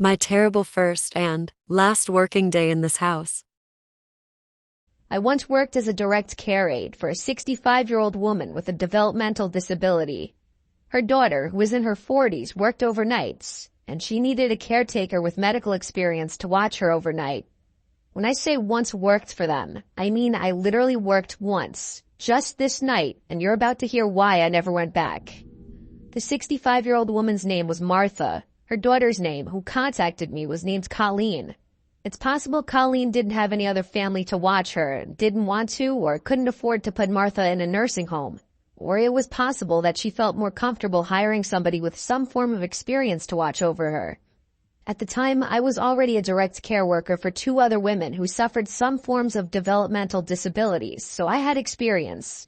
My terrible first and last working day in this house. I once worked as a direct care aide for a 65-year-old woman with a developmental disability. Her daughter, who was in her 40s, worked overnights, and she needed a caretaker with medical experience to watch her overnight. When I say once worked for them, I mean I literally worked once, just this night, and you're about to hear why I never went back. The 65-year-old woman's name was Martha. Her daughter's name, who contacted me, was named Colleen. It's possible Colleen didn't have any other family to watch her, didn't want to, or couldn't afford to put Martha in a nursing home. Or it was possible that she felt more comfortable hiring somebody with some form of experience to watch over her. At the time, I was already a direct care worker for 2 other women who suffered some forms of developmental disabilities, so I had experience.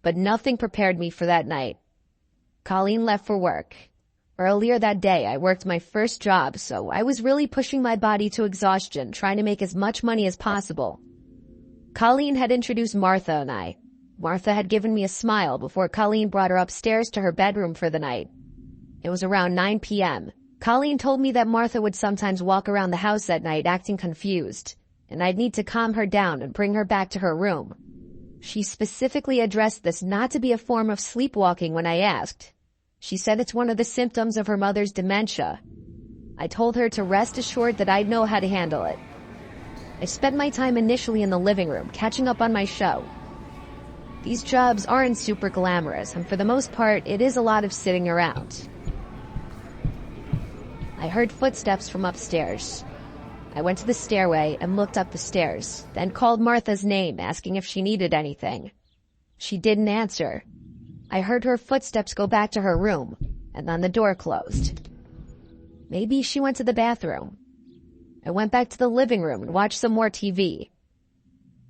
But nothing prepared me for that night. Colleen left for work. Earlier that day, I worked my first job, so I was really pushing my body to exhaustion, trying to make as much money as possible. Colleen had introduced Martha and I. Martha had given me a smile before Colleen brought her upstairs to her bedroom for the night. It was around 9 p.m. Colleen told me that Martha would sometimes walk around the house at night acting confused, and I'd need to calm her down and bring her back to her room. She specifically addressed this not to be a form of sleepwalking when I asked. She said it's one of the symptoms of her mother's dementia. I told her to rest assured that I'd know how to handle it. I spent my time initially in the living room, catching up on my show. These jobs aren't super glamorous, and for the most part, it is a lot of sitting around. I heard footsteps from upstairs. I went to the stairway and looked up the stairs, then called Martha's name, asking if she needed anything. She didn't answer. I heard her footsteps go back to her room, and then the door closed. Maybe she went to the bathroom. I went back to the living room and watched some more TV.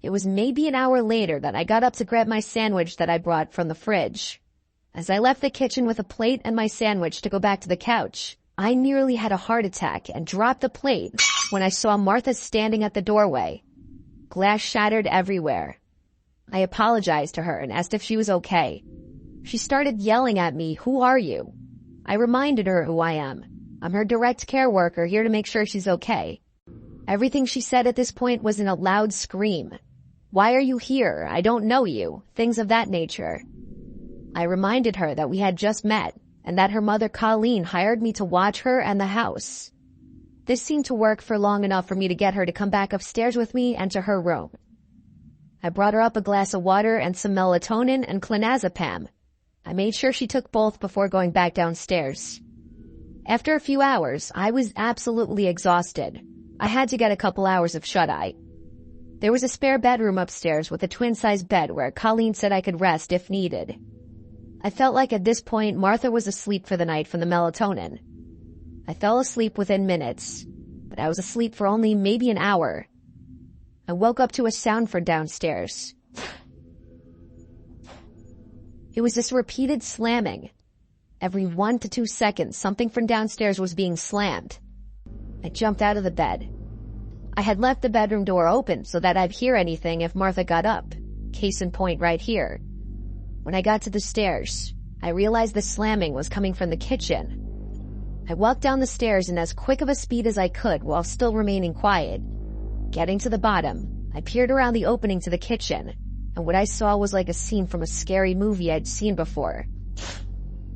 It was maybe an hour later that I got up to grab my sandwich that I brought from the fridge. As I left the kitchen with a plate and my sandwich to go back to the couch, I nearly had a heart attack and dropped the plate when I saw Martha standing at the doorway. Glass shattered everywhere. I apologized to her and asked if she was okay. She started yelling at me, "Who are you?" I reminded her who I am. I'm her direct care worker here to make sure she's okay. Everything she said at this point was in a loud scream. "Why are you here? I don't know you," things of that nature. I reminded her that we had just met and that her mother Colleen hired me to watch her and the house. This seemed to work for long enough for me to get her to come back upstairs with me and to her room. I brought her up a glass of water and some melatonin and clonazepam. I made sure she took both before going back downstairs. After a few hours, I was absolutely exhausted. I had to get a couple hours of shut-eye. There was a spare bedroom upstairs with a twin-size bed where Colleen said I could rest if needed. I felt like at this point Martha was asleep for the night from the melatonin. I fell asleep within minutes, but I was asleep for only maybe an hour. I woke up to a sound from downstairs. It was this repeated slamming. Every 1 to 2 seconds, something from downstairs was being slammed. I jumped out of the bed. I had left the bedroom door open so that I'd hear anything if Martha got up. Case in point right here. When I got to the stairs, I realized the slamming was coming from the kitchen. I walked down the stairs in as quick of a speed as I could while still remaining quiet. Getting to the bottom, I peered around the opening to the kitchen, and what I saw was like a scene from a scary movie I'd seen before.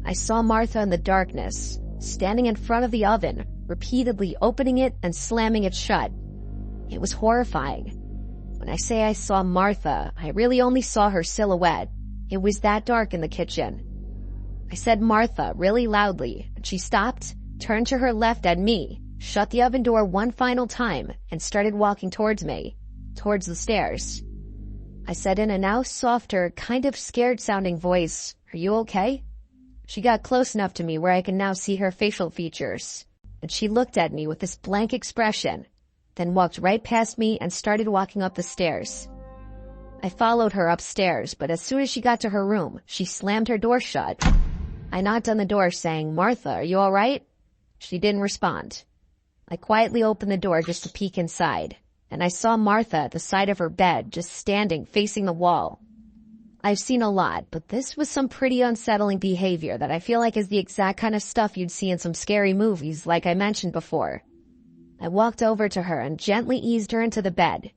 I saw Martha in the darkness, standing in front of the oven, repeatedly opening it and slamming it shut. It was horrifying. When I say I saw Martha, I really only saw her silhouette. It was that dark in the kitchen. I said "Martha" really loudly, and she stopped, turned to her left at me, shut the oven door one final time, and started walking towards me, towards the stairs. I said in a now softer, kind of scared-sounding voice, "Are you okay?" She got close enough to me where I can now see her facial features, and she looked at me with this blank expression, then walked right past me and started walking up the stairs. I followed her upstairs, but as soon as she got to her room, she slammed her door shut. I knocked on the door saying, "Martha, are you all right?" She didn't respond. I quietly opened the door just to peek inside, and I saw Martha at the side of her bed, just standing facing the wall. I've seen a lot, but this was some pretty unsettling behavior that I feel like is the exact kind of stuff you'd see in some scary movies like I mentioned before. I walked over to her and gently eased her into the bed.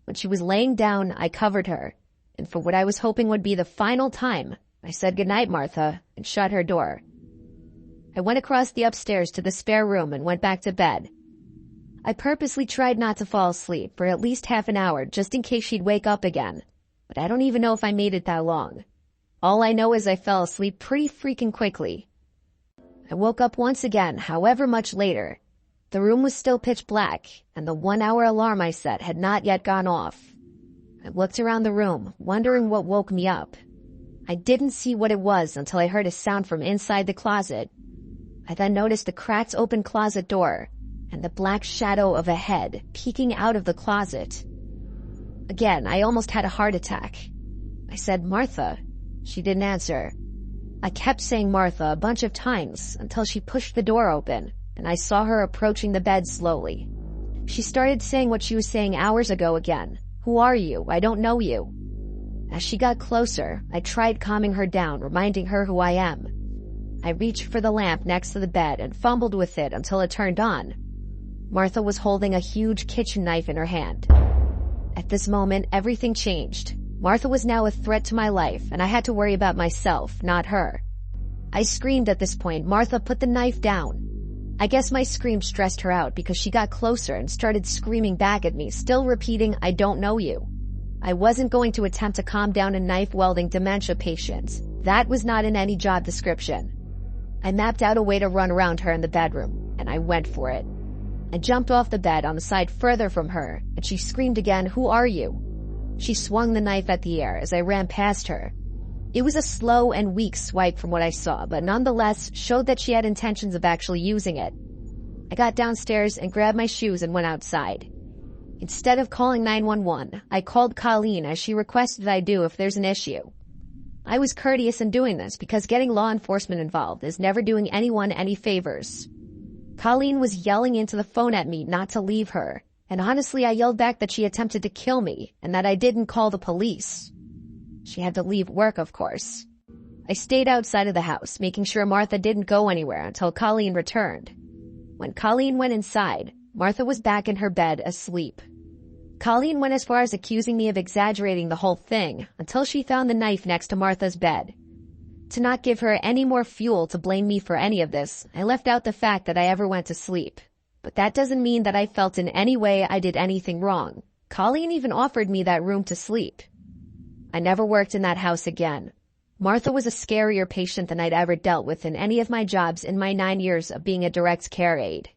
When she was laying down, I covered her, and for what I was hoping would be the final time, I said goodnight, Martha, and shut her door. I went across the upstairs to the spare room and went back to bed. I purposely tried not to fall asleep for at least half an hour just in case she'd wake up again, but I don't even know if I made it that long. All I know is I fell asleep pretty freaking quickly. I woke up once again, however much later. The room was still pitch black, and the 1-hour alarm I set had not yet gone off. I looked around the room, wondering what woke me up. I didn't see what it was until I heard a sound from inside the closet. I then noticed the cracked open closet door, and the black shadow of a head peeking out of the closet. Again, I almost had a heart attack. I said, "Martha." She didn't answer. I kept saying Martha a bunch of times until she pushed the door open, and I saw her approaching the bed slowly. She started saying what she was saying hours ago again. "Who are you? I don't know you." As she got closer, I tried calming her down, reminding her who I am. I reached for the lamp next to the bed and fumbled with it until it turned on. Martha was holding a huge kitchen knife in her hand. At this moment, everything changed. Martha was now a threat to my life, and I had to worry about myself, not her. I screamed at this point. Martha put the knife down. I guess my scream stressed her out because she got closer and started screaming back at me, still repeating, "I don't know you." I wasn't going to attempt to calm down a knife-wielding dementia patient. That was not in any job description. I mapped out a way to run around her in the bedroom, and I went for it. I jumped off the bed on the side further from her, and she screamed again, "Who are you?" She swung the knife at the air as I ran past her. It was a slow and weak swipe from what I saw, but nonetheless showed that she had intentions of actually using it. I got downstairs and grabbed my shoes and went outside. Instead of calling 911, I called Colleen as she requested I do if there's an issue. I was courteous in doing this because getting law enforcement involved is never doing anyone any favors. Colleen was yelling into the phone at me not to leave her, and honestly I yelled back that she attempted to kill me and that I didn't call the police. She had to leave work, of course. I stayed outside of the house, making sure Martha didn't go anywhere until Colleen returned. When Colleen went inside, Martha was back in her bed asleep. Colleen went as far as accusing me of exaggerating the whole thing until she found the knife next to Martha's bed. To not give her any more fuel to blame me for any of this, I left out the fact that I ever went to sleep. But that doesn't mean that I felt in any way I did anything wrong. Colleen even offered me that room to sleep. I never worked in that house again. Martha was a scarier patient than I'd ever dealt with in any of my jobs in my 9 years of being a direct care aide.